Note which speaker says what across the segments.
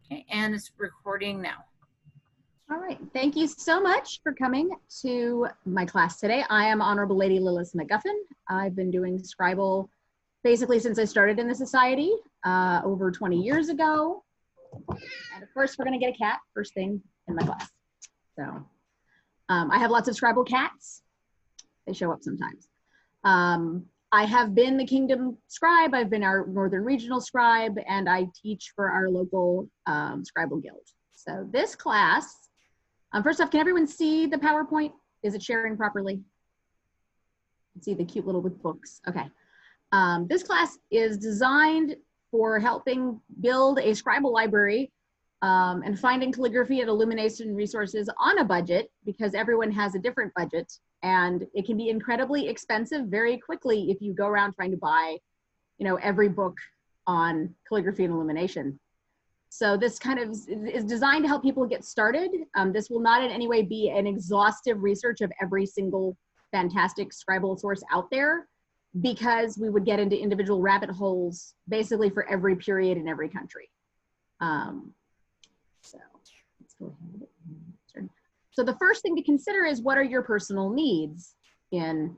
Speaker 1: Okay, and it's recording now.
Speaker 2: All right, thank you so much for coming to my class today. I am Honorable Lady Lilith McGuffin. I've been doing Scribal basically since I started in the society over 20 years ago. And of course, we're gonna get a cat first thing in my class. So I have lots of Scribal cats. They show up sometimes. I have been the Kingdom Scribe, I've been our Northern Regional Scribe, and I teach for our local Scribal Guild. So this class, first off, can everyone see the PowerPoint? Is it sharing properly? See the cute little with books, okay. This class is designed for helping build a Scribal library and finding calligraphy and illumination resources on a budget, because everyone has a different budget, and it can be incredibly expensive very quickly if you go around trying to buy, every book on calligraphy and illumination. So this kind of is designed to help people get started. This will not in any way be an exhaustive research of every single fantastic Scribal source out there, because we would get into individual rabbit holes basically for every period in every country. So let's go ahead. So the first thing to consider is, what are your personal needs in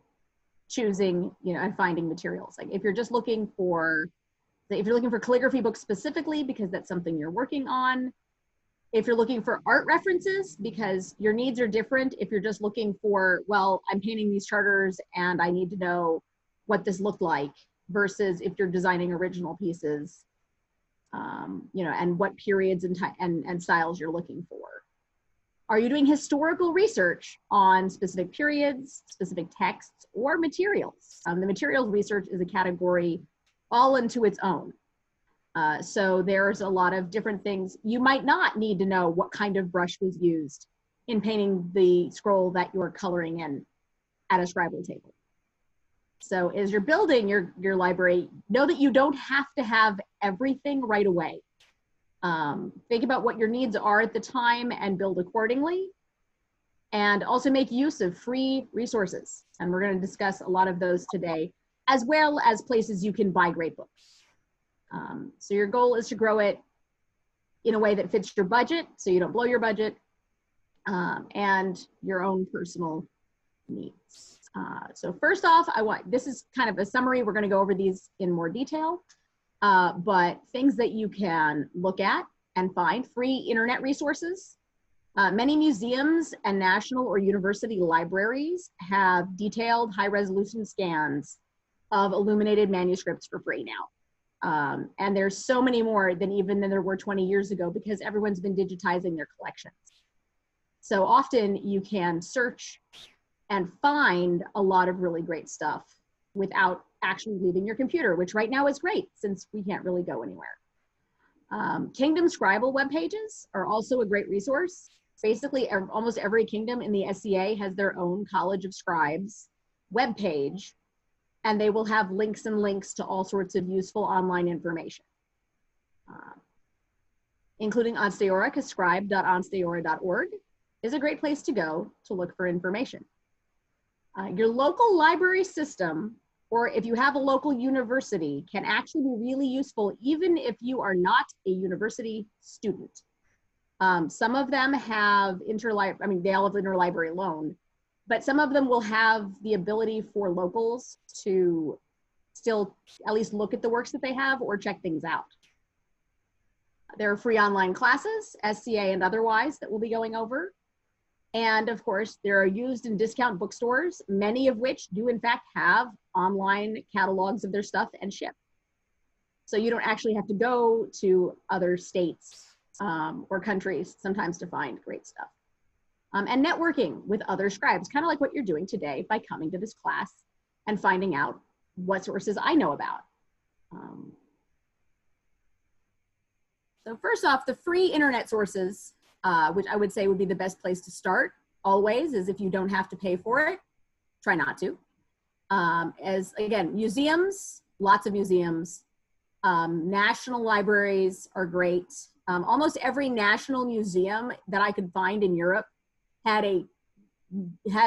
Speaker 2: choosing, and finding materials? Like if you're just looking for, if you're looking for calligraphy books specifically because that's something you're working on, if you're looking for art references because your needs are different, if you're just looking for, well, I'm painting these charters and I need to know what this looked like, versus if you're designing original pieces, and what periods and styles you're looking for. Are you doing historical research on specific periods, specific texts, or materials? The materials research is a category all into its own. So there's a lot of different things. You might not need to know what kind of brush was used in painting the scroll that you're coloring in at a Scribal table. So as you're building your library, know that you don't have to have everything right away. Think about what your needs are at the time and build accordingly. And also make use of free resources. And we're going to discuss a lot of those today, as well as places you can buy great books. So your goal is to grow it in a way that fits your budget, so you don't blow your budget, and your own personal needs. So first off, this is kind of a summary. We're going to go over these in more detail, but things that you can look at and find: free internet resources. Many museums and national or university libraries have detailed high-resolution scans of illuminated manuscripts for free now. And there's so many more than there were 20 years ago, because everyone's been digitizing their collections. So often you can search and find a lot of really great stuff without actually leaving your computer, which right now is great since we can't really go anywhere. Kingdom Scribal web pages are also a great resource. Basically, almost every kingdom in the SCA has their own College of Scribes web page, and they will have links to all sorts of useful online information, including Ansteorra. Scribe.ansteorra.org is a great place to go to look for information. Your local library system, or if you have a local university, can actually be really useful even if you are not a university student. Some of them have they all have interlibrary loan, but some of them will have the ability for locals to still at least look at the works that they have or check things out. There are free online classes, SCA and otherwise, that we'll be going over. And of course, there are used and discount bookstores, many of which do in fact have online catalogs of their stuff and ship. So you don't actually have to go to other states or countries sometimes to find great stuff. And networking with other scribes, kind of like what you're doing today by coming to this class and finding out what sources I know about. So first off, the free internet sources, which I would say would be the best place to start always, is if you don't have to pay for it, try not to. As again, museums, lots of museums, national libraries are great. Almost every national museum that I could find in Europe has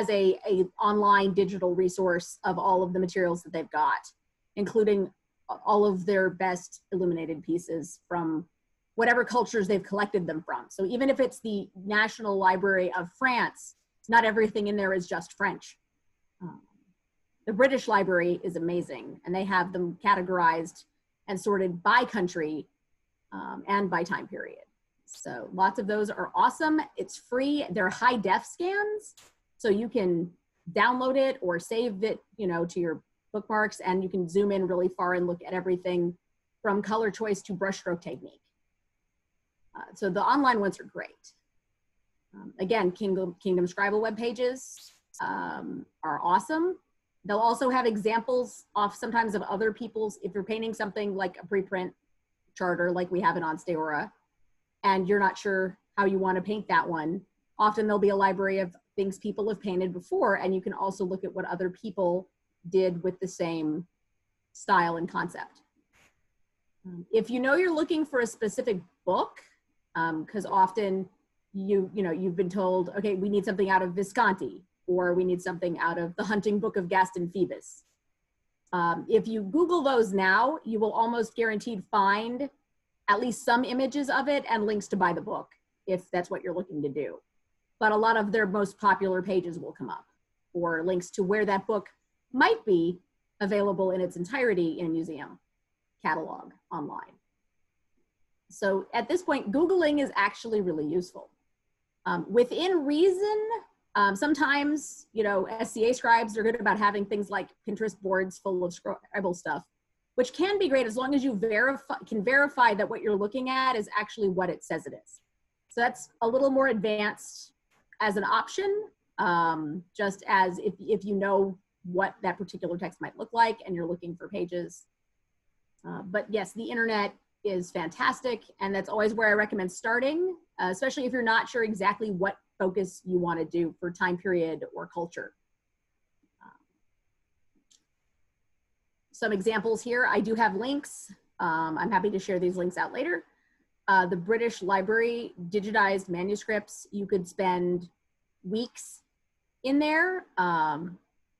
Speaker 2: a online digital resource of all of the materials that they've got, including all of their best illuminated pieces from whatever cultures they've collected them from. So even if it's the National Library of France, not everything in there is just French. The British Library is amazing, and they have them categorized and sorted by country and by time period. So lots of those are awesome. It's free. They're high def scans, so you can download it or save it, you know, to your bookmarks, and you can zoom in really far and look at everything from color choice to brushstroke technique. So the online ones are great. Again, Kingdom Scribal web pages are awesome. They'll also have examples off sometimes of other people's, if you're painting something like a preprint charter like we have in Ansteorran, and you're not sure how you want to paint that one, often there'll be a library of things people have painted before, and you can also look at what other people did with the same style and concept. If you know you're looking for a specific book, because often you've been told, okay, we need something out of Visconti, or we need something out of the Hunting Book of Gaston Phoebus. If you Google those now, you will almost guaranteed find at least some images of it and links to buy the book, if that's what you're looking to do. But a lot of their most popular pages will come up, or links to where that book might be available in its entirety in a museum catalog online. So at this point, Googling is actually really useful. Within reason, sometimes, you know, SCA scribes are good about having things like Pinterest boards full of scribble stuff, which can be great as long as you can verify that what you're looking at is actually what it says it is. So that's a little more advanced as an option, just as if you know what that particular text might look like and you're looking for pages. But yes, the internet is fantastic, and that's always where I recommend starting, especially if you're not sure exactly what focus you want to do for time period or culture. Some examples here, I do have links. I'm happy to share these links out later. The British Library digitized manuscripts, you could spend weeks in there.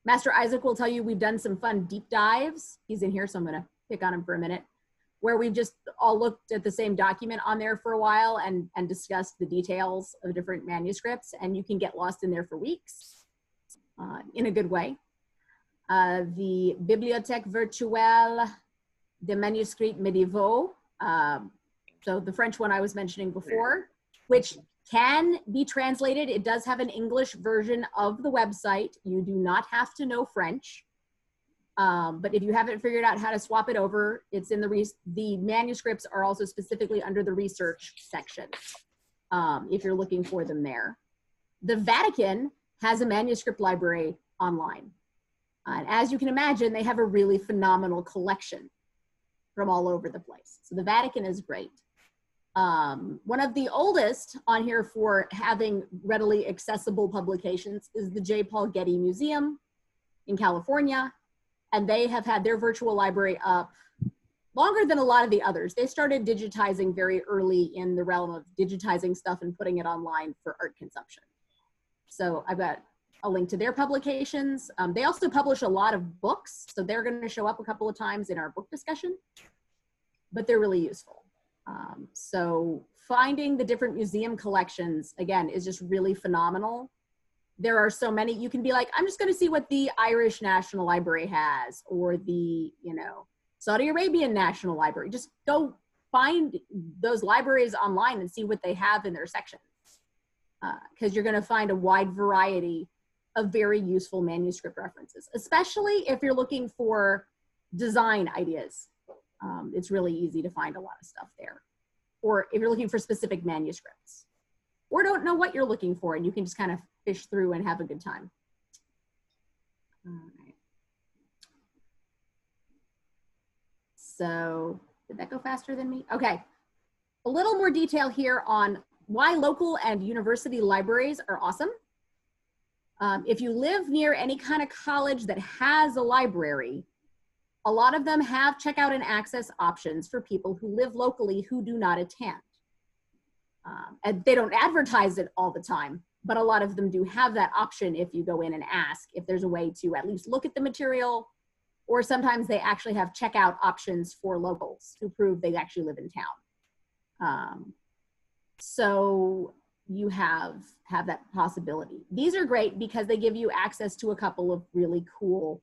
Speaker 2: Master Isaac will tell you we've done some fun deep dives. He's in here, so I'm gonna pick on him for a minute, where we've just all looked at the same document on there for a while and discussed the details of different manuscripts, and you can get lost in there for weeks in a good way. The Bibliothèque Virtuelle des Manuscrits Médiévaux, so the French one I was mentioning before, which can be translated. It does have an English version of the website. You do not have to know French. But if you haven't figured out how to swap it over, it's in the manuscripts are also specifically under the research section, if you're looking for them there. The Vatican has a manuscript library online. And as you can imagine, they have a really phenomenal collection from all over the place. So the Vatican is great. One of the oldest on here for having readily accessible publications is the J. Paul Getty Museum in California. And they have had their virtual library up longer than a lot of the others. They started digitizing very early in the realm of digitizing stuff and putting it online for art consumption. So I've got a link to their publications. They also publish a lot of books, so they're going to show up a couple of times in our book discussion, but they're really useful. So finding the different museum collections, again, is just really phenomenal. There are so many. You can be like, I'm just going to see what the Irish National Library has, or the, you know, Saudi Arabian National Library. Just go find those libraries online and see what they have in their sections, because you're going to find a wide variety of very useful manuscript references, especially if you're looking for design ideas. It's really easy to find a lot of stuff there. Or if you're looking for specific manuscripts, or don't know what you're looking for, and you can just kind of fish through and have a good time. All right. So did that go faster than me? Okay. A little more detail here on why local and university libraries are awesome. If you live near any kind of college that has a library, a lot of them have checkout and access options for people who live locally who do not attend. And they don't advertise it all the time, but a lot of them do have that option if you go in and ask if there's a way to at least look at the material, or sometimes they actually have checkout options for locals who prove they actually live in town. So you have that possibility. These are great because they give you access to a couple of really cool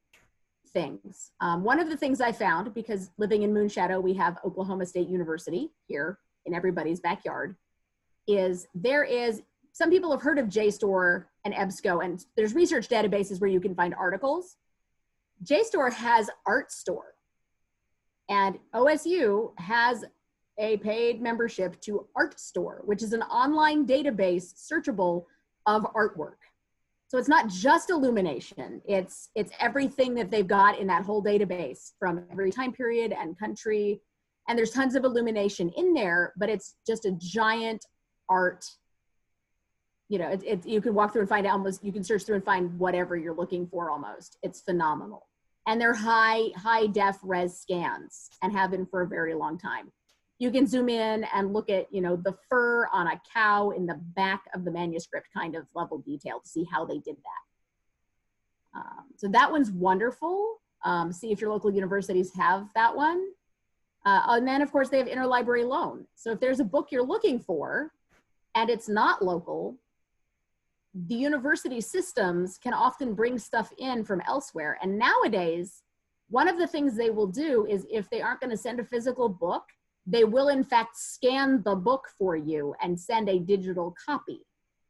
Speaker 2: things. One of the things I found, because living in Moonshadow, we have Oklahoma State University here in everybody's backyard, is some people have heard of JSTOR and EBSCO, and there's research databases where you can find articles. JSTOR has ArtStore, and OSU has a paid membership to ArtStore, which is an online database searchable of artwork. So it's not just illumination, it's everything that they've got in that whole database from every time period and country. And there's tons of illumination in there, but it's just a giant art. You know, you can walk through and find almost, you can search through and find whatever you're looking for almost. It's phenomenal. And they're high def res scans and have been for a very long time. You can zoom in and look at, you know, the fur on a cow in the back of the manuscript kind of level detail to see how they did that. So that one's wonderful. See if your local universities have that one. And then of course they have interlibrary loan. So if there's a book you're looking for and it's not local, the university systems can often bring stuff in from elsewhere. And nowadays, one of the things they will do is if they aren't going to send a physical book, they will in fact scan the book for you and send a digital copy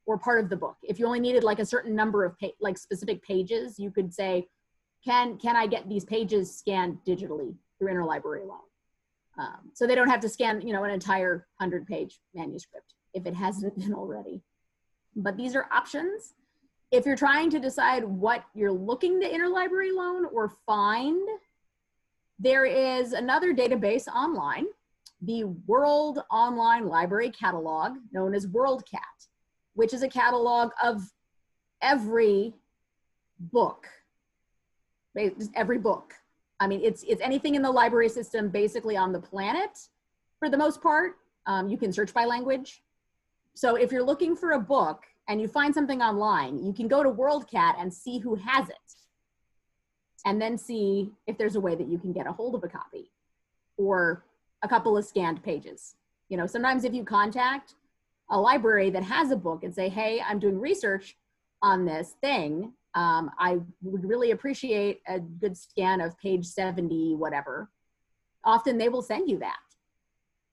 Speaker 2: or part of the book. If you only needed like a certain number of like specific pages, you could say, can I get these pages scanned digitally through interlibrary loan? So they don't have to scan, you know, an entire 100-page manuscript if it hasn't been already. But these are options. If you're trying to decide what you're looking to interlibrary loan or find, there is another database online, the World Online Library Catalog, known as WorldCat, which is a catalog of every book, every book. I mean, it's anything in the library system basically on the planet for the most part. You can search by language. So if you're looking for a book and you find something online, you can go to WorldCat and see who has it, and then see if there's a way that you can get a hold of a copy or a couple of scanned pages. You know, sometimes if you contact a library that has a book and say, hey, I'm doing research on this thing, I would really appreciate a good scan of page 70, whatever. Often they will send you that.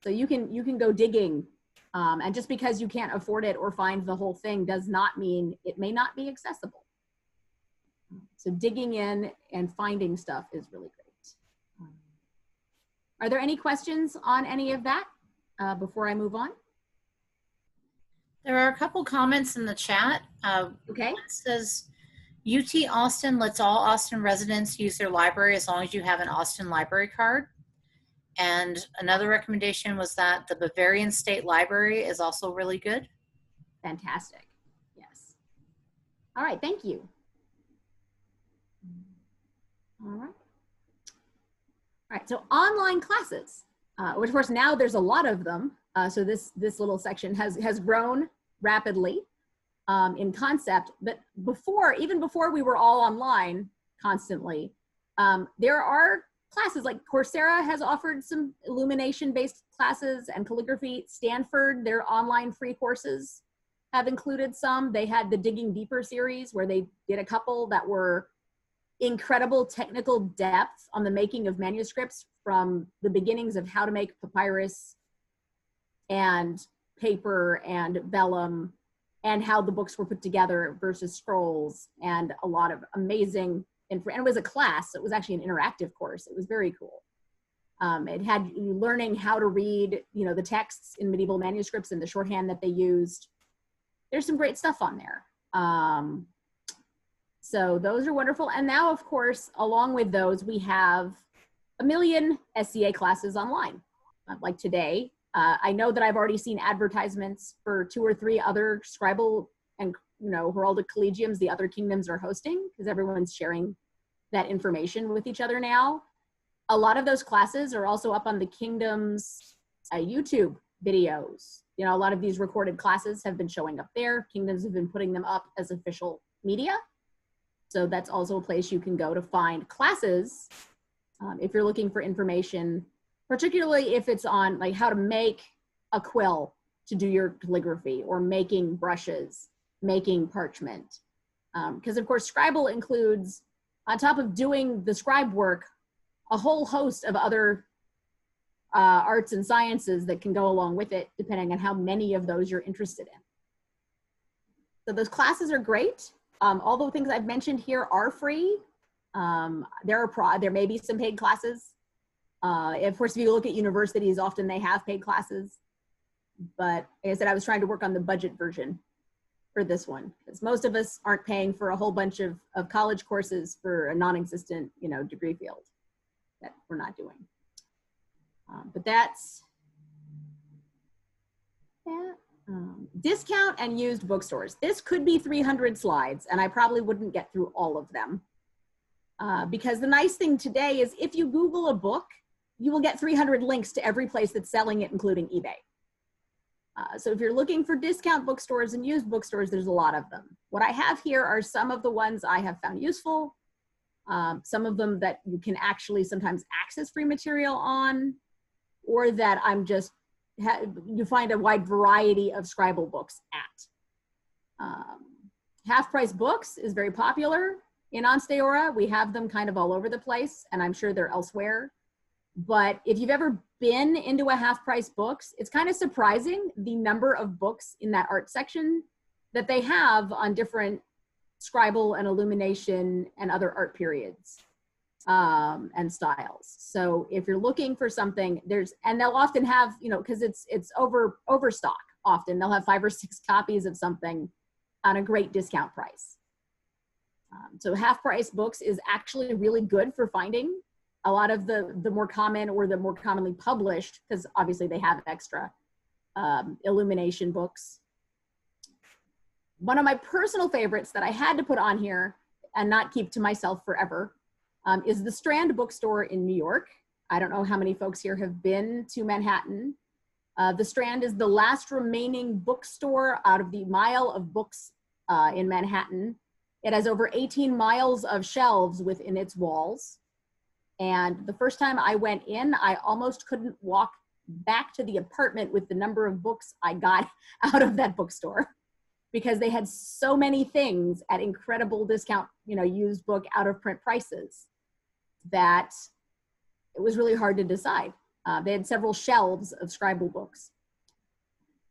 Speaker 2: So you can go digging, and just because you can't afford it or find the whole thing does not mean it may not be accessible. So digging in and finding stuff is really great. Are there any questions on any of that before I move on?
Speaker 1: There are a couple comments in the chat.
Speaker 2: Okay.
Speaker 1: It says, UT Austin lets all Austin residents use their library as long as you have an Austin library card. And another recommendation was that the Bavarian State Library is also really good.
Speaker 2: Fantastic. Yes. All right, thank you. All right. All right, so online classes, which of course now there's a lot of them. So this little section has grown rapidly in concept, but even before we were all online constantly, there are classes like Coursera has offered some illumination-based classes, and Calligraphy. Stanford, their online free courses have included some. They had the Digging Deeper series where they did a couple that were incredible technical depth on the making of manuscripts, from the beginnings of how to make papyrus and paper and vellum and how the books were put together versus scrolls, and a lot of amazing and it was a class. So it was actually an interactive course. It was very cool. It had you learning how to read, you know, the texts in medieval manuscripts and the shorthand that they used. There's some great stuff on there. So those are wonderful. And now, of course, along with those, we have a million SCA classes online. Like today, I know that I've already seen advertisements for 2 or 3 other scribal and, you know, heraldic collegiums the other kingdoms are hosting, because everyone's sharing that information with each other now. A lot of those classes are also up on the kingdom's YouTube videos. You know, a lot of these recorded classes have been showing up there. Kingdoms have been putting them up as official media. So that's also a place you can go to find classes if you're looking for information, particularly if it's on like how to make a quill to do your calligraphy, or making brushes, making parchment. Because of course, Scribal includes, on top of doing the scribe work, a whole host of other arts and sciences that can go along with it, depending on how many of those you're interested in. So those classes are great. All the things I've mentioned here are free. There may be some paid classes. Of course, if you look at universities, often they have paid classes. But like I said, I was trying to work on the budget version for this one, because most of us aren't paying for a whole bunch of college courses for a non-existent, degree field that we're not doing. But that's that. Discount and used bookstores. This could be 300 slides, and I probably wouldn't get through all of them. Because the nice thing today is if you Google a book, you will get 300 links to every place that's selling it, including eBay. So if you're looking for discount bookstores and used bookstores, there's a lot of them. What I have here are some of the ones I have found useful, some of them that you can actually sometimes access free material on, or that you find a wide variety of Scribal books at. Half Price Books is very popular in Ansteorran. We have them kind of all over the place, and I'm sure they're elsewhere. But if you've ever been into a Half Price Books, it's kind of surprising the number of books in that art section that they have on different Scribal and illumination and other art periods and styles. So if you're looking for something, and they'll often have, because it's overstock often, they'll have 5 or 6 copies of something on a great discount price. So Half Price Books is actually really good for finding a lot of the more common or the more commonly published, because obviously they have extra illumination books. One of my personal favorites that I had to put on here and not keep to myself forever is the Strand Bookstore in New York. I don't know how many folks here have been to Manhattan. The Strand is the last remaining bookstore out of the mile of books in Manhattan. It has over 18 miles of shelves within its walls. And the first time I went in, I almost couldn't walk back to the apartment with the number of books I got out of that bookstore, because they had so many things at incredible discount, used book out of print prices, that it was really hard to decide. They had several shelves of Scribal books.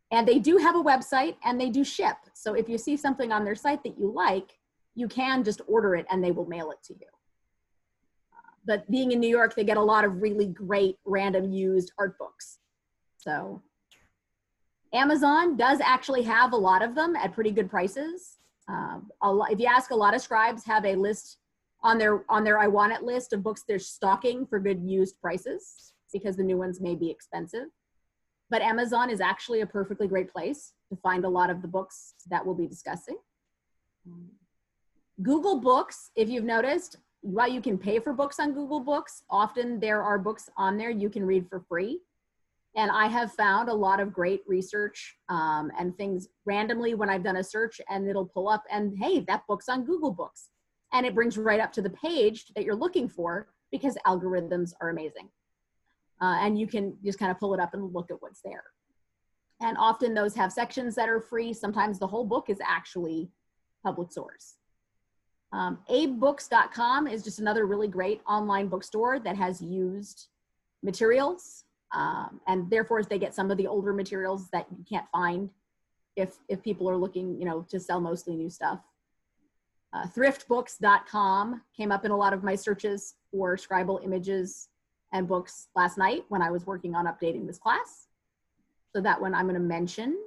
Speaker 2: And they do have a website, and they do ship. So if you see something on their site that you like, you can just order it and they will mail it to you. But being in New York, they get a lot of really great random used art books. So Amazon does actually have a lot of them at pretty good prices. If you ask, a lot of scribes have a list on their I Want It list of books they're stocking for good used prices, because the new ones may be expensive. But Amazon is actually a perfectly great place to find a lot of the books that we'll be discussing. Google Books, if you've noticed, while you can pay for books on Google Books, often there are books on there you can read for free. And I have found a lot of great research and things randomly when I've done a search, and it'll pull up and, hey, that book's on Google Books. And it brings right up to the page that you're looking for, because algorithms are amazing. And you can just kind of pull it up and look at what's there. And often those have sections that are free. Sometimes the whole book is actually public source. abebooks.com is just another really great online bookstore that has used materials. And therefore they get some of the older materials that you can't find if people are looking, to sell mostly new stuff. Thriftbooks.com came up in a lot of my searches for Scribal images and books last night when I was working on updating this class. So that one I'm going to mention.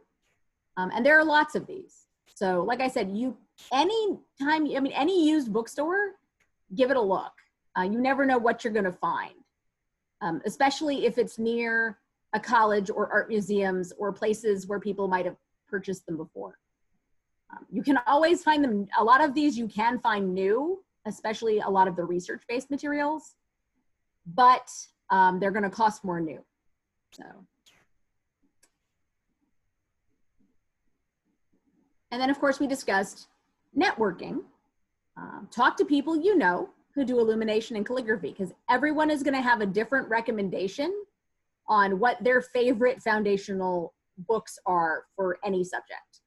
Speaker 2: And there are lots of these. So like I said, any used bookstore, give it a look. You never know what you're going to find, especially if it's near a college or art museums or places where people might have purchased them before. You can always find them. A lot of these you can find new, especially a lot of the research-based materials, but they're going to cost more new. So. And then, of course, we discussed networking. Talk to people who do illumination and calligraphy, because everyone is going to have a different recommendation on what their favorite foundational books are for any subject.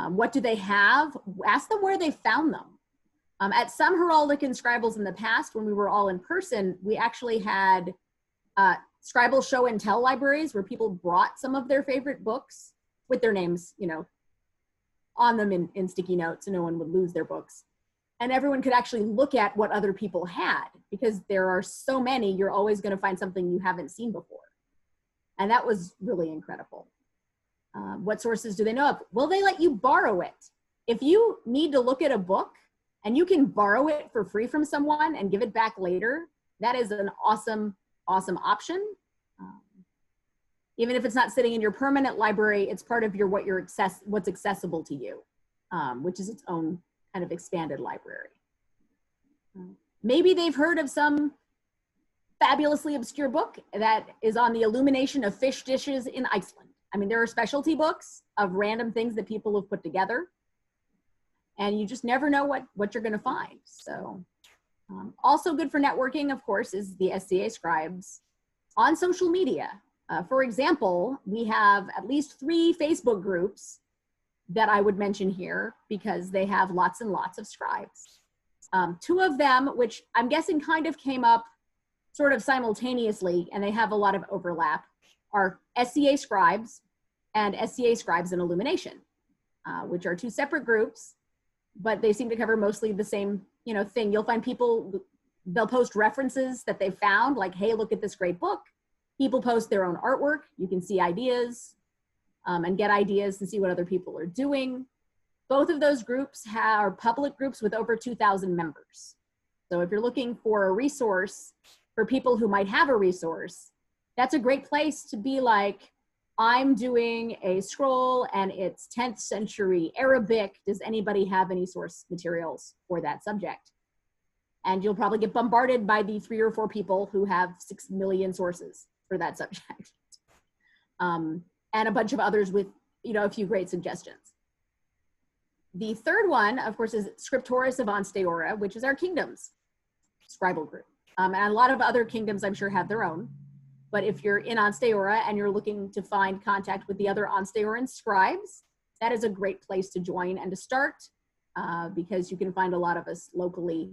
Speaker 2: What do they have? Ask them where they found them. At some heraldic and scribals in the past, when we were all in person, we actually had scribal show and tell libraries where people brought some of their favorite books with their names, you know, on them in sticky notes, so no one would lose their books. And everyone could actually look at what other people had, because there are so many, you're always going to find something you haven't seen before. And that was really incredible. What sources do they know of? Will they let you borrow it? If you need to look at a book and you can borrow it for free from someone and give it back later, that is an awesome, awesome option. Even if it's not sitting in your permanent library, it's part of your what's accessible to you, which is its own kind of expanded library. Maybe they've heard of some fabulously obscure book that is on the illumination of fish dishes in Iceland. I mean, there are specialty books of random things that people have put together, and you just never know what you're going to find. So also good for networking, of course, is the SCA Scribes on social media. For example, we have at least 3 Facebook groups that I would mention here because they have lots and lots of scribes. 2 of them, which I'm guessing kind of came up sort of simultaneously, and they have a lot of overlap, are SCA Scribes and SCA Scribes in Illumination, which are 2 separate groups, but they seem to cover mostly the same, you know, thing. You'll find people, they'll post references that they found, like, hey, look at this great book. People post their own artwork. You can see ideas and get ideas and see what other people are doing. Both of those groups are public groups with over 2,000 members. So if you're looking for a resource for people who might have a resource, that's a great place to be like, I'm doing a scroll and it's 10th century Arabic. Does anybody have any source materials for that subject? And you'll probably get bombarded by the 3 or 4 people who have 6 million sources for that subject. And a bunch of others with, you know, a few great suggestions. The third one, of course, is Scriptores of Ansteorran, which is our kingdom's scribal group. And a lot of other kingdoms, I'm sure, have their own. But if you're in Ansteorran and you're looking to find contact with the other Ansteorran scribes, that is a great place to join and to start, because you can find a lot of us locally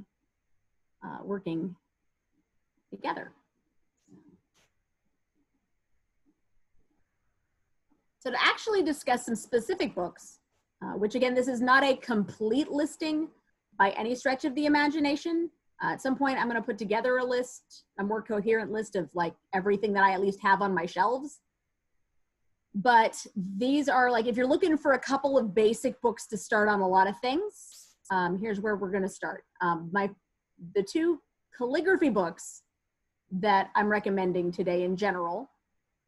Speaker 2: working together. So to actually discuss some specific books, which again, this is not a complete listing by any stretch of the imagination. At some point, I'm going to put together a list, a more coherent list of like everything that I at least have on my shelves. But these are like, if you're looking for a couple of basic books to start on a lot of things, here's where we're going to start. The 2 calligraphy books that I'm recommending today in general.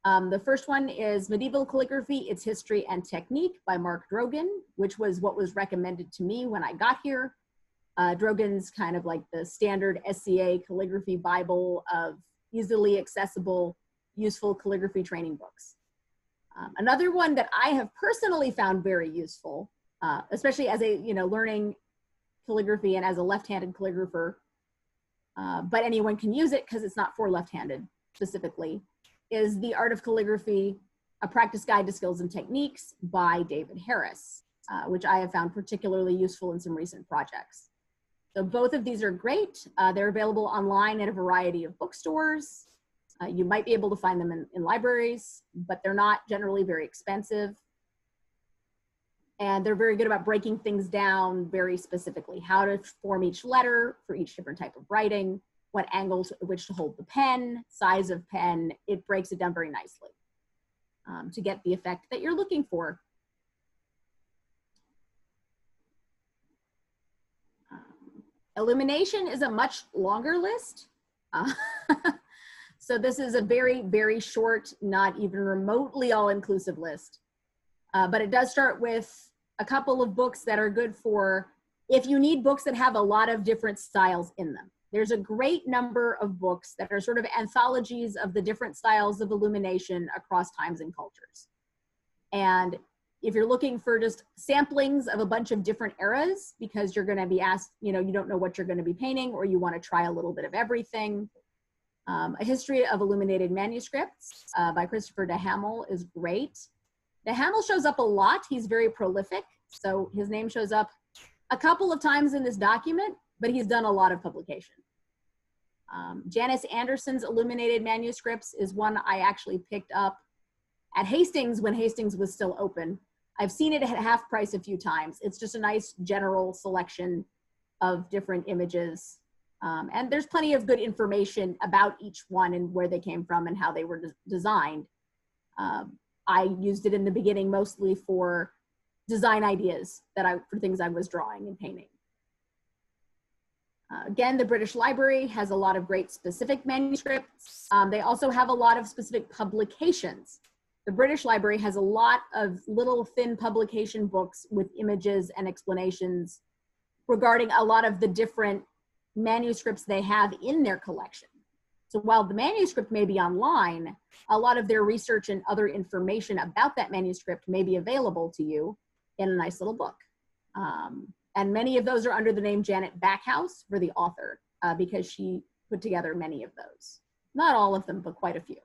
Speaker 2: The first one is Medieval Calligraphy, Its History and Technique by Mark Drogan, which was what was recommended to me when I got here. Drogan's kind of like the standard SCA calligraphy Bible of easily accessible, useful calligraphy training books. Another one that I have personally found very useful, especially as a, you know, learning calligraphy and as a left-handed calligrapher, but anyone can use it because it's not for left-handed specifically, is The Art of Calligraphy, A Practice Guide to Skills and Techniques by David Harris, which I have found particularly useful in some recent projects. So both of these are great. They're available online at a variety of bookstores. You might be able to find them in libraries, but they're not generally very expensive. And they're very good about breaking things down very specifically, how to form each letter for each different type of writing, what angles at which to hold the pen, size of pen. It breaks it down very nicely to get the effect that you're looking for. Illumination is a much longer list. So this is a very, very short, not even remotely all-inclusive list. But it does start with a couple of books that are good for if you need books that have a lot of different styles in them. There's a great number of books that are sort of anthologies of the different styles of illumination across times and cultures. And if you're looking for just samplings of a bunch of different eras, because you're going to be asked, you know, you don't know what you're going to be painting, or you want to try a little bit of everything, A History of Illuminated Manuscripts by Christopher de Hamel is great. De Hamel shows up a lot. He's very prolific. So his name shows up a couple of times in this document, but he's done a lot of publication. Janice Anderson's Illuminated Manuscripts is one I actually picked up at Hastings when Hastings was still open. I've seen it at half price a few times. It's just a nice general selection of different images. And there's plenty of good information about each one and where they came from and how they were designed. I used it in the beginning mostly for design ideas for things I was drawing and painting. Again, the British Library has a lot of great specific manuscripts. They also have a lot of specific publications. The British Library has a lot of little thin publication books with images and explanations regarding a lot of the different manuscripts they have in their collection. So while the manuscript may be online, a lot of their research and other information about that manuscript may be available to you in a nice little book. And many of those are under the name Janet Backhouse for the author, because she put together many of those. Not all of them, but quite a few.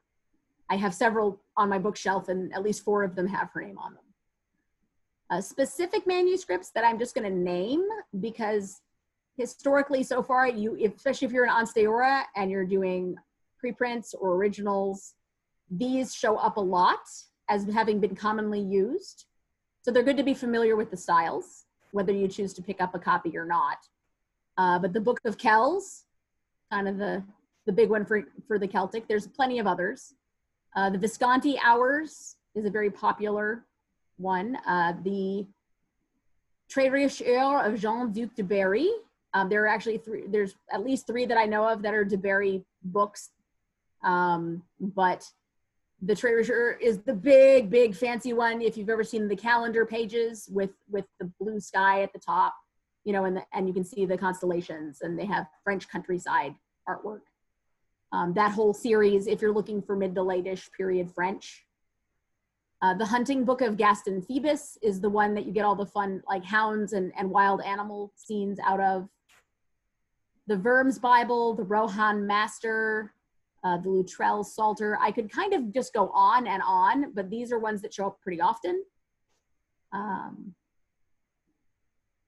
Speaker 2: I have several on my bookshelf and at least 4 of them have her name on them. Specific manuscripts that I'm just gonna name because historically so far, especially if you're an Ansteorra and you're doing preprints or originals, these show up a lot as having been commonly used. So they're good to be familiar with the styles, whether you choose to pick up a copy or not. But the Book of Kells, kind of the big one for the Celtic. There's plenty of others. The Visconti Hours is a very popular one. The Trésorier of Jean Duc de Berry. There are actually there's at least 3 that I know of that are de Berry books. But the Trésorier is the big fancy one. If you've ever seen the calendar pages with the blue sky at the top, you know, and you can see the constellations and they have French countryside artwork. That whole series, if you're looking for mid to late-ish period French. The Hunting Book of Gaston Phoebus is the one that you get all the fun like hounds and wild animal scenes out of. The Worms Bible, the Rohan Master, the Luttrell Psalter. I could kind of just go on and on, but these are ones that show up pretty often. And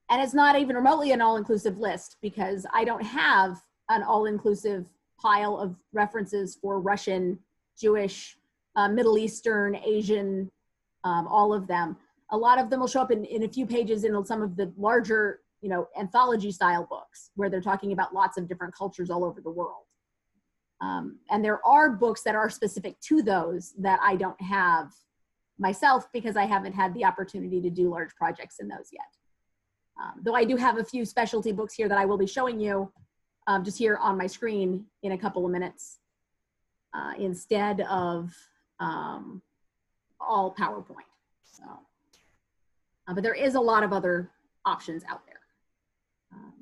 Speaker 2: it's not even remotely an all-inclusive list because I don't have an all-inclusive pile of references for Russian, Jewish, Middle Eastern, Asian, all of them. A lot of them will show up in a few pages in some of the larger, you know, anthology style books where they're talking about lots of different cultures all over the world. And there are books that are specific to those that I don't have myself because I haven't had the opportunity to do large projects in those yet. Though I do have a few specialty books here that I will be showing you just here on my screen in a couple of minutes instead of all PowerPoint. So, but there is a lot of other options out there.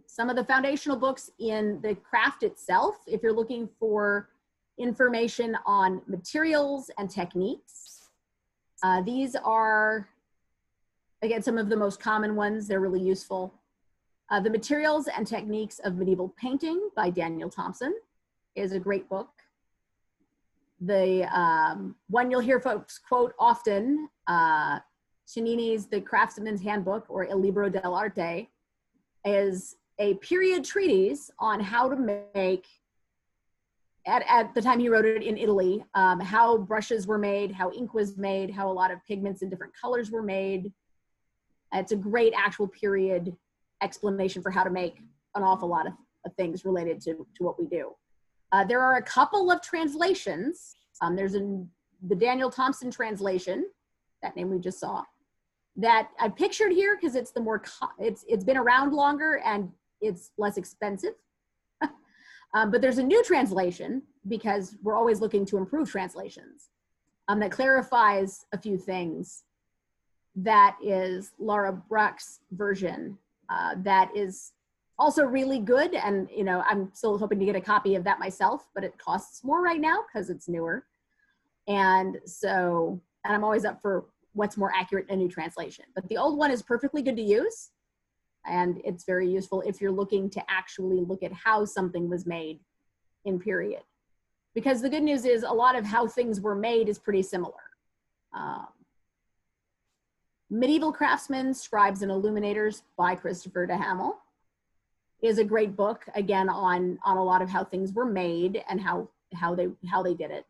Speaker 2: Some of the foundational books in the craft itself, if you're looking for information on materials and techniques, these are, again, some of the most common ones. They're really useful. The Materials and Techniques of Medieval Painting by Daniel Thompson is a great book. The one you'll hear folks quote often, Cennini's The Craftsman's Handbook, or Il Libro dell'Arte, is a period treatise on how to make, at the time he wrote it in Italy, how brushes were made, how ink was made, how a lot of pigments in different colors were made. It's a great actual period explanation for how to make an awful lot of things related to what we do. There are a couple of translations. There's the Daniel Thompson translation, that name we just saw, that I pictured here because it's the more, it's been around longer and it's less expensive. But there's a new translation because we're always looking to improve translations that clarifies a few things. That is Laura Bruck's version that is also really good. And, you know, I'm still hoping to get a copy of that myself, but it costs more right now because it's newer. And so, and I'm always up for what's more accurate in a new translation. But the old one is perfectly good to use. And it's very useful if you're looking to actually look at how something was made in period. because the good news is a lot of how things were made is pretty similar. Medieval Craftsmen, Scribes and Illuminators by Christopher de Hamel is a great book, again, on a lot of how things were made and how they did it.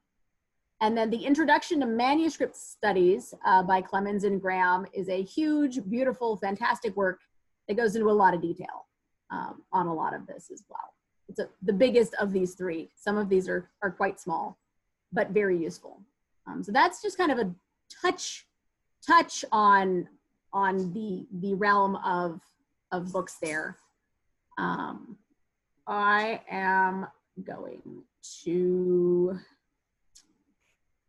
Speaker 2: And then the Introduction to Manuscript Studies by Clemens and Graham is a huge, beautiful, fantastic work that goes into a lot of detail on a lot of this as well. It's the biggest of these three. Some of these are quite small, but very useful. So that's just kind of a touch on the realm of books there. I am going to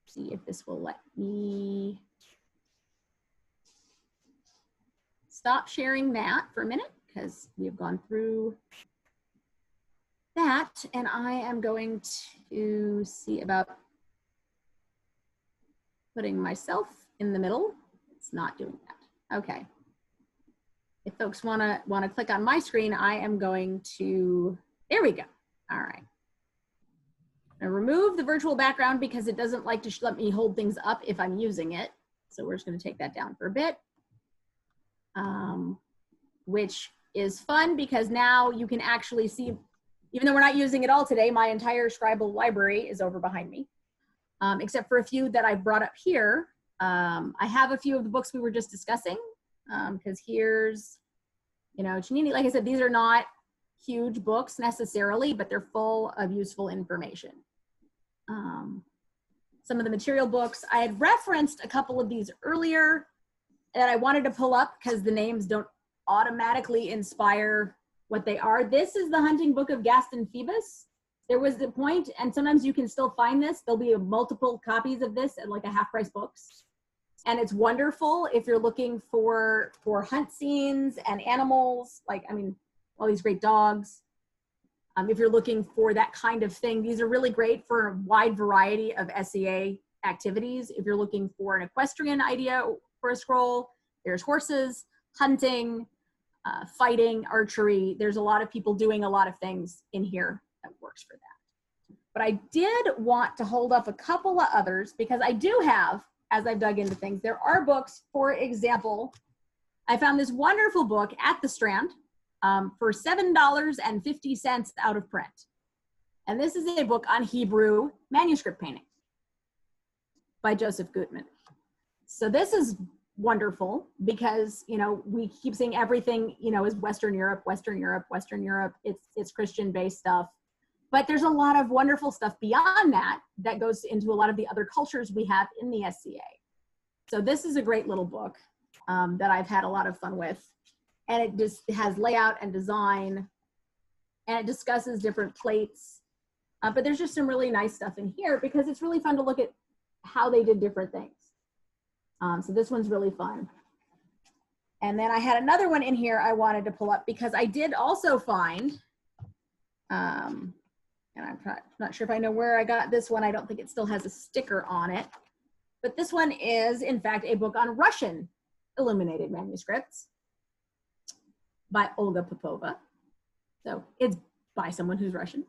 Speaker 2: see if this will let me stop sharing that for a minute, because we've gone through that, and I am going to see about putting myself in the middle. It's not doing that. Okay. If folks wanna click on my screen, I am going to, there we go. All right. I remove the virtual background because it doesn't like to let me hold things up if I'm using it. So we're just gonna take that down for a bit, which is fun because now you can actually see, even though we're not using it all today, my entire Scribal library is over behind me, except for a few that I've brought up here. I have a few of the books we were just discussing, because here's, Chinini, like I said, these are not huge books necessarily, but they're full of useful information. Some of the material books, I had referenced a couple of these earlier that I wanted to pull up because the names don't automatically inspire what they are. This is the Hunting Book of Gaston Phoebus. There was the point, and sometimes you can still find this. There'll be multiple copies of this at like a half-price books. And it's wonderful if you're looking for hunt scenes and animals, all these great dogs. If you're looking for that kind of thing, these are really great for a wide variety of SEA activities. If you're looking for an equestrian idea for a scroll, there's horses, hunting, fighting, archery. There's a lot of people doing a lot of things in here that works for that. But I did want to hold up a couple of others because I do have, as I've dug into things, there are books. For example, I found this wonderful book at the Strand for $7.50 out of print. And this is a book on Hebrew manuscript painting by Joseph Gutmann. So this is wonderful because, we keep saying everything, is Western Europe. It's Christian-based stuff. But there's a lot of wonderful stuff beyond that that goes into a lot of the other cultures we have in the SCA. So this is a great little book that I've had a lot of fun with. And it just has layout and design, and it discusses different plates. But there's just some really nice stuff in here because it's really fun to look at how they did different things. So this one's really fun. And then I had another one in here I wanted to pull up because I did also find, and I'm not sure if I know where I got this one. I don't think it still has a sticker on it. But this one is, in fact, a book on Russian illuminated manuscripts by Olga Popova. So it's by someone who's Russian.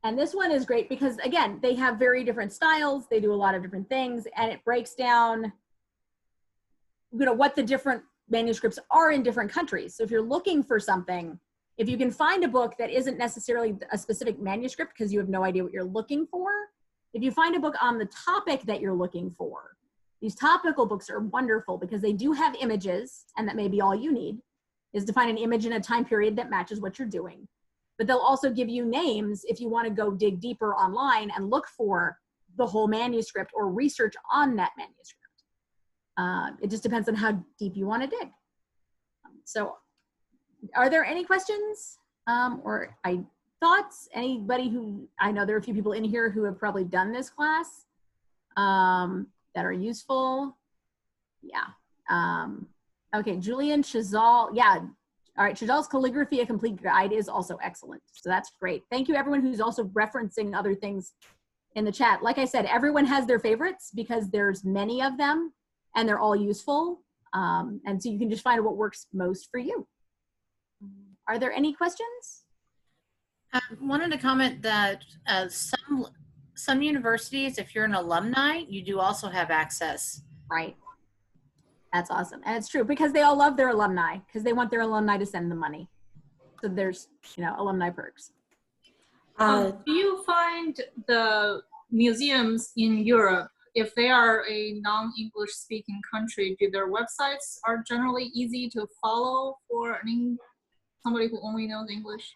Speaker 2: And this one is great because, again, they have very different styles. They do a lot of different things, and it breaks down, what the different manuscripts are in different countries. So if you're looking for something, if you can find a book that isn't necessarily a specific manuscript because you have no idea what you're looking for, if you find a book on the topic that you're looking for, these topical books are wonderful because they do have images, and that may be all you need, is to find an image in a time period that matches what you're doing. But they'll also give you names if you want to go dig deeper online and look for the whole manuscript or research on that manuscript. It just depends on how deep you want to dig. So are there any questions or thoughts? Anybody who, I know there are a few people in here who have probably done this class that are useful. Yeah. Okay, Julian Chazal, yeah. All right, Chazal's Calligraphy, A Complete Guide is also excellent. So that's great. Thank you everyone who's also referencing other things in the chat. Like I said, everyone has their favorites because there's many of them and they're all useful. And so you can just find what works most for you. Are there any questions?
Speaker 1: I wanted to comment that some universities, if you're an alumni, you do also have access.
Speaker 2: Right. That's awesome. And it's true because they all love their alumni because they want their alumni to send them money. So there's, you know, alumni perks.
Speaker 3: Do you find the museums in Europe, if they are a non-English speaking country, do their websites are generally easy to follow for somebody who only knows English?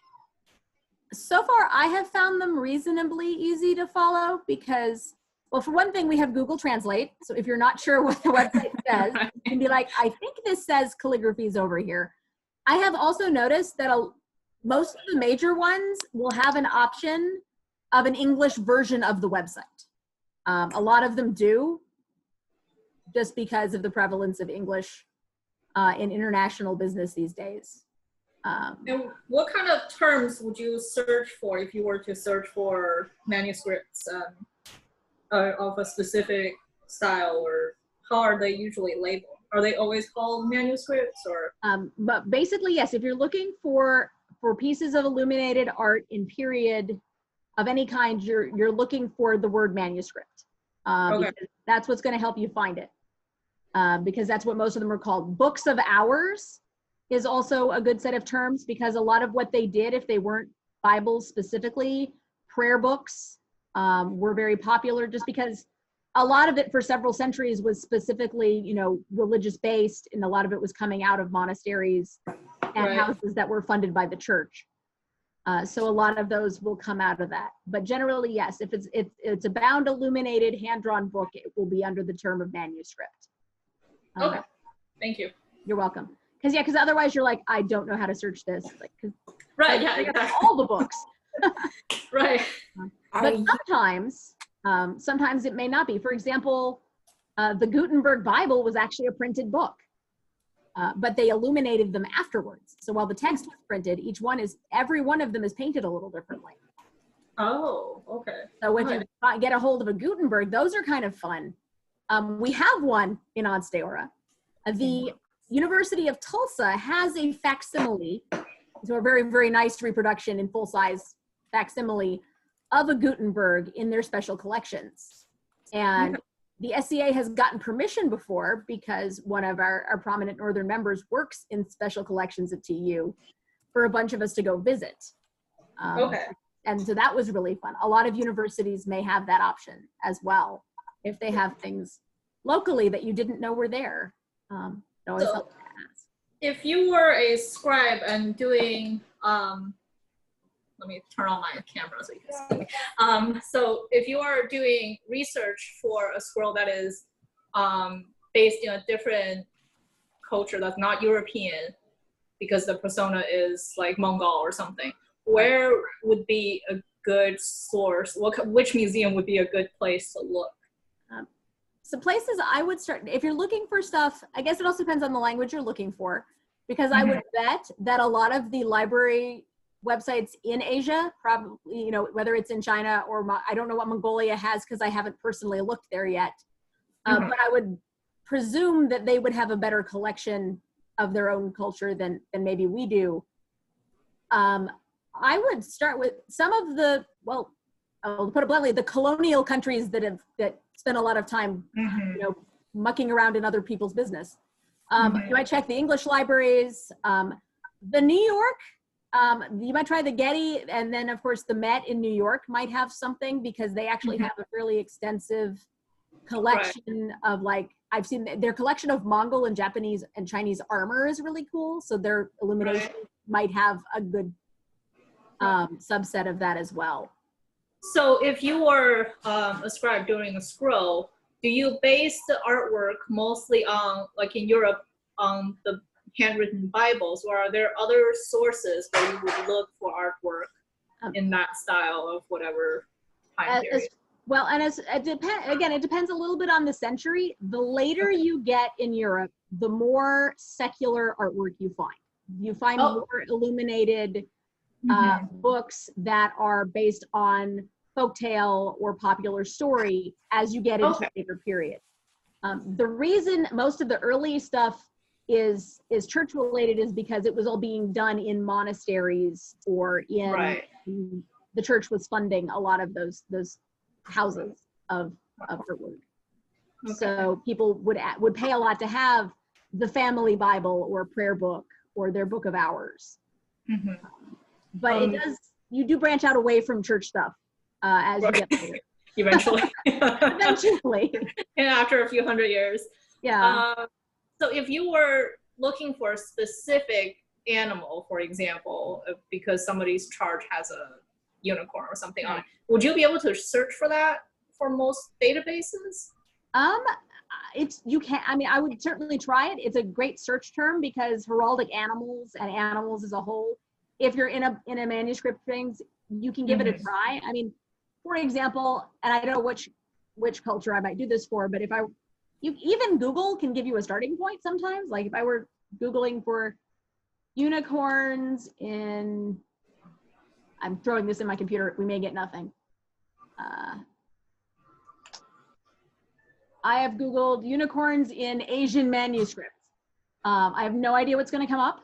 Speaker 2: So far, I have found them reasonably easy to follow because, well, for one thing, we have Google Translate. So if you're not sure what the website says,
Speaker 3: Right.
Speaker 2: you can be like, I think this says calligraphy's over here. I have also noticed that most of the major ones will have an option of an English version of the website. A lot of them do, just because of the prevalence of English in international business these days.
Speaker 3: And what kind of terms would you search for if you were to search for manuscripts of a specific style, or how are they usually labeled? Are they always called manuscripts, or?
Speaker 2: But basically, yes, if you're looking for pieces of illuminated art in period of any kind, you're looking for the word manuscript.
Speaker 3: Okay.
Speaker 2: Because that's what's going to help you find it. Because that's what most of them are called. Books of hours is also a good set of terms because a lot of what they did, if they weren't Bibles specifically, prayer books were very popular just because a lot of it for several centuries was specifically, you know, religious based, and a lot of it was coming out of monasteries and
Speaker 3: Right.
Speaker 2: houses that were funded by the church. So a lot of those will come out of that. But generally, yes, if it's a bound illuminated hand-drawn book, it will be under the term of manuscript.
Speaker 3: Okay, thank you.
Speaker 2: You're welcome. Because otherwise you're like, I don't know how to search this. Like,
Speaker 3: Right,
Speaker 2: I got
Speaker 3: exactly.
Speaker 2: all the books.
Speaker 3: Right.
Speaker 2: But sometimes it may not be. For example, the Gutenberg Bible was actually a printed book, but they illuminated them afterwards. So while the text was printed, every one of them is painted a little differently.
Speaker 3: Oh, okay.
Speaker 2: So if you get a hold of a Gutenberg, those are kind of fun. We have one in Ansteorran. The University of Tulsa has a facsimile, so a very, very nice reproduction in full-size facsimile of a Gutenberg in their special collections. And the SCA has gotten permission before because one of our prominent Northern members works in special collections at TU for a bunch of us to go visit.
Speaker 3: Okay.
Speaker 2: And so that was really fun. A lot of universities may have that option as well if they have things locally that you didn't know were there. It always helps to ask.
Speaker 3: If you were a scribe and doing, let me turn on my camera so you can see me. So if you are doing research for a scroll that is based in a different culture that's not European, because the persona is like Mongol or something, where would be a good source? Which museum would be a good place to look?
Speaker 2: Some places I would start, if you're looking for stuff, I guess it also depends on the language you're looking for, because I would bet that a lot of the library websites in Asia, probably, you know, whether it's in China or I don't know what Mongolia has because I haven't personally looked there yet, but I would presume that they would have a better collection of their own culture than maybe we do. I would start with some of the, well, I'll put it bluntly, the colonial countries that spend a lot of time, you know, mucking around in other people's business. You might check the English libraries, the New York, you might try the Getty, and then of course the Met in New York might have something because they actually have a fairly extensive collection of, like, I've seen their collection of Mongol and Japanese and Chinese armor is really cool. So their illumination might have a good subset of that as well.
Speaker 3: So if you were a scribe doing a scroll, do you base the artwork mostly on, like in Europe, on the handwritten Bibles, or are there other sources where you would look for artwork in that style of whatever time period?
Speaker 2: Well, and it depends a little bit on the century. The later you get in Europe, the more secular artwork you find. You find more illuminated books that are based on folktale or popular story as you get into a later period. The reason most of the early stuff is church related is because it was all being done in monasteries or in the church was funding a lot of those houses of her work.
Speaker 3: Okay.
Speaker 2: So people would pay a lot to have the family Bible or prayer book or their book of hours.
Speaker 3: Mm-hmm.
Speaker 2: But you do branch out away from church stuff as you get older.
Speaker 3: Eventually.
Speaker 2: Eventually.
Speaker 3: And after a few hundred years.
Speaker 2: Yeah.
Speaker 3: So if you were looking for a specific animal, for example, because somebody's chart has a unicorn or something on it, would you be able to search for that for most databases?
Speaker 2: You can. I mean, I would certainly try it. It's a great search term because heraldic animals and animals as a whole, if you're in a manuscript things, you can give it a try. I mean, for example, and I don't know which culture I might do this for, but even Google can give you a starting point sometimes. Like if I were Googling for unicorns I'm throwing this in my computer, we may get nothing. I have Googled unicorns in Asian manuscripts. I have no idea what's going to come up,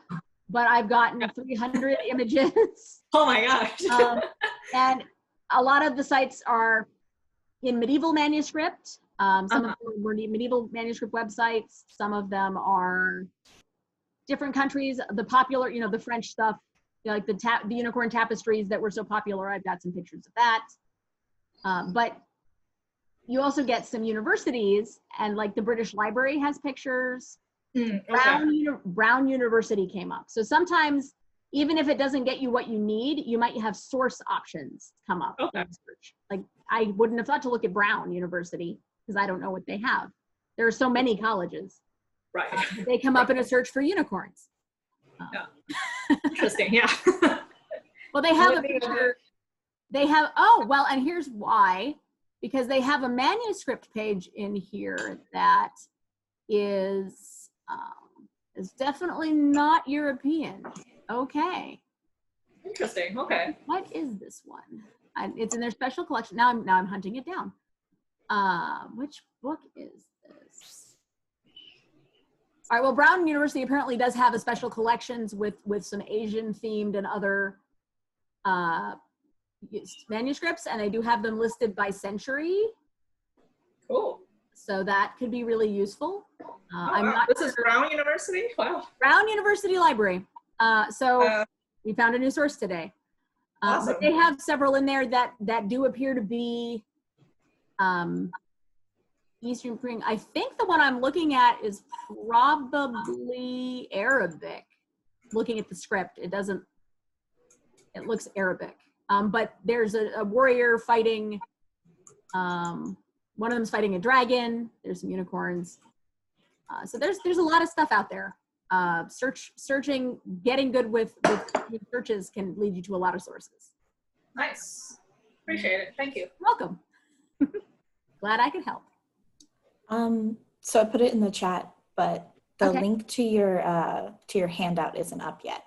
Speaker 2: but I've gotten 300 images.
Speaker 3: Oh my gosh.
Speaker 2: And a lot of the sites are in medieval manuscript. Some of them were medieval manuscript websites. Some of them are different countries. The popular, the French stuff, like the unicorn tapestries that were so popular. I've got some pictures of that. But you also get some universities, and like the British Library has pictures. Brown University came up. So sometimes, even if it doesn't get you what you need, you might have source options come up.
Speaker 3: Okay.
Speaker 2: Like I wouldn't have thought to look at Brown University because I don't know what they have. There are so many colleges.
Speaker 3: Right.
Speaker 2: They come up in a search for unicorns.
Speaker 3: Yeah. Interesting. Yeah.
Speaker 2: Well, they have a picture. They have, and here's why. Because they have a manuscript page in here that is definitely not European. Okay.
Speaker 3: Interesting. Okay.
Speaker 2: What is this one? It's in their special collection. Now I'm hunting it down. Which book is this? All right. Well, Brown University apparently does have a special collections with some Asian themed and other manuscripts, and I do have them listed by century.
Speaker 3: Cool.
Speaker 2: So that could be really useful. I'm
Speaker 3: wow.
Speaker 2: not.
Speaker 3: This is Brown University. Wow.
Speaker 2: Brown University Library. So we found a new source today.
Speaker 3: Awesome.
Speaker 2: But they have several in there that do appear to be Eastern Korean. I think the one I'm looking at is probably Arabic. Looking at the script, it looks Arabic. But there's a warrior fighting, one of them's fighting a dragon. There's some unicorns. So there's a lot of stuff out there. Searching, getting good with searches can lead you to a lot of sources.
Speaker 3: Nice. Appreciate it. Thank you.
Speaker 2: Welcome. Glad I could help.
Speaker 4: So I put it in the chat, but the link to your handout isn't up yet.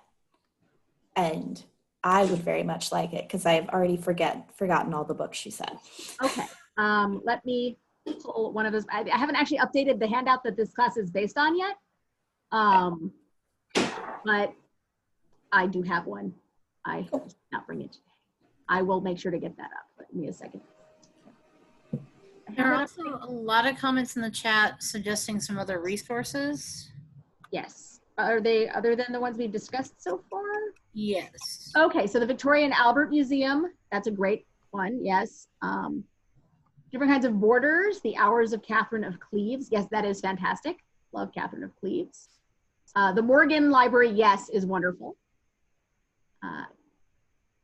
Speaker 4: And I would very much like it because I've already forgotten all the books you said.
Speaker 2: Okay. Let me pull one of those. I haven't actually updated the handout that this class is based on yet. But I do have one. I did not bring it today. I will make sure to get that up. Give me a second.
Speaker 1: There are also a lot of comments in the chat suggesting some other resources.
Speaker 2: Yes. Are they other than the ones we've discussed so far?
Speaker 1: Yes.
Speaker 2: Okay, so the Victoria and Albert Museum, that's a great one, yes. Different kinds of borders, the Hours of Catherine of Cleves. Yes, that is fantastic. Love Catherine of Cleves. The Morgan Library, yes, is wonderful.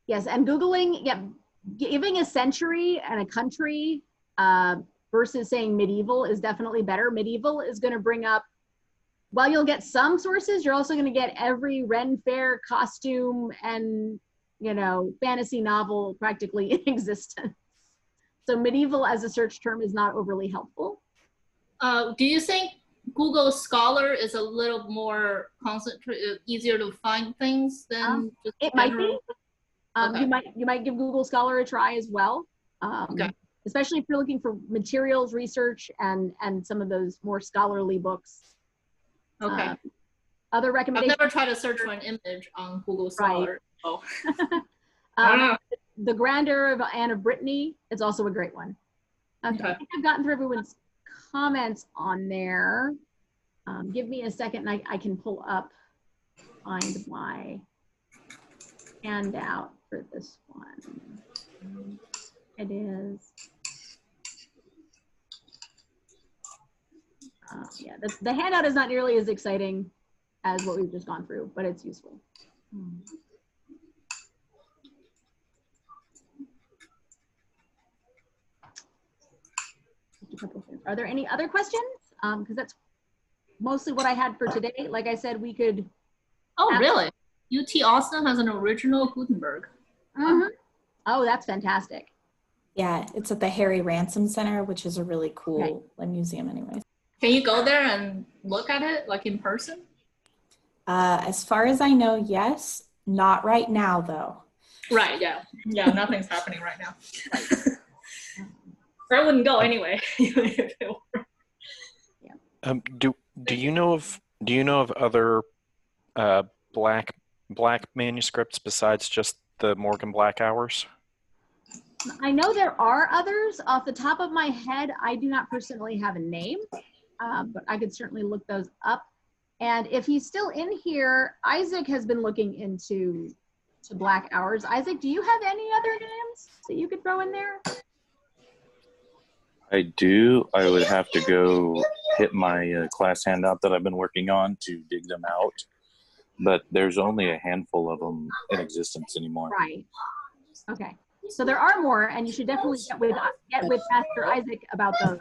Speaker 2: Yes, and Googling, giving a century and a country versus saying medieval is definitely better. Medieval is going to bring up, while you'll get some sources, you're also going to get every Ren Fair costume and, fantasy novel practically in existence. So medieval as a search term is not overly helpful.
Speaker 3: Do you think Google Scholar is a little more concentrated, easier to find things than just
Speaker 2: it
Speaker 3: general?
Speaker 2: Might be. You might give Google Scholar a try as well. Especially if you're looking for materials research and some of those more scholarly books.
Speaker 3: Okay.
Speaker 2: Other recommendations.
Speaker 3: I've never tried to search for an image on Google Scholar.
Speaker 2: Right. The Grandeur of Anne of Brittany is also a great one. Okay. I think I've gotten through everyone's comments on there. Give me a second and I can pull up, find my handout for this one. It is, yeah, the handout is not nearly as exciting as what we've just gone through, but it's useful. Are there any other questions? Because that's mostly what I had for today. Like I said, we could.
Speaker 3: Oh, really? UT Austin has an original Gutenberg.
Speaker 2: Oh, that's fantastic.
Speaker 4: Yeah, it's at the Harry Ransom Center, which is a really cool museum anyways.
Speaker 3: Can you go there and look at it, like in person?
Speaker 4: As far as I know, yes. Not right now, though.
Speaker 3: Right, yeah. Yeah, nothing's happening right now. Or I wouldn't go anyway.
Speaker 5: Do you know of other black manuscripts besides just the Morgan Black Hours?
Speaker 2: I know there are others. Off the top of my head, I do not personally have a name, but I could certainly look those up. And if he's still in here, Isaac has been looking into Black Hours. Isaac, do you have any other names that you could throw in there?
Speaker 6: I do. I would have to go hit my class handout that I've been working on to dig them out. But there's only a handful of them in existence anymore.
Speaker 2: Right. Okay. So there are more, and you should definitely get with Master Isaac about those.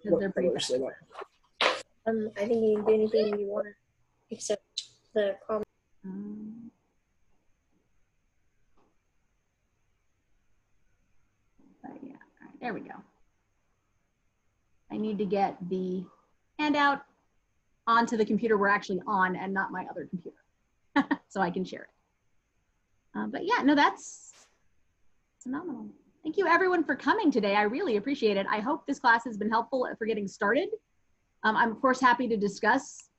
Speaker 2: They're pretty bad.
Speaker 7: I think you can do anything you want except the comment.
Speaker 2: But yeah, all right, there we go. I need to get the handout onto the computer we're actually on and not my other computer so I can share it. But yeah, no, that's phenomenal. Thank you everyone for coming today. I really appreciate it. I hope this class has been helpful for getting started. I'm of course happy to discuss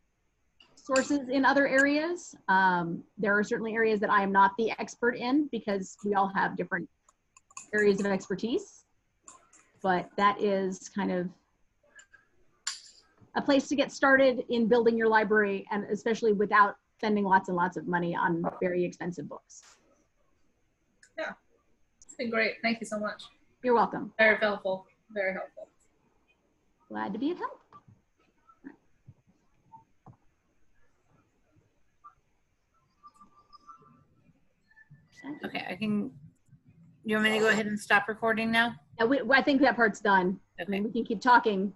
Speaker 2: sources in other areas. There are certainly areas that I am not the expert in because we all have different areas of expertise, but that is kind of a place to get started in building your library, and especially without spending lots and lots of money on very expensive books.
Speaker 3: Yeah, it's been great. Thank you so much.
Speaker 2: You're welcome.
Speaker 3: Very helpful. Very helpful.
Speaker 2: Glad to be of help.
Speaker 1: Okay, you want me to go ahead and stop recording now?
Speaker 2: Yeah, I think that part's done. Okay. I mean, we can keep talking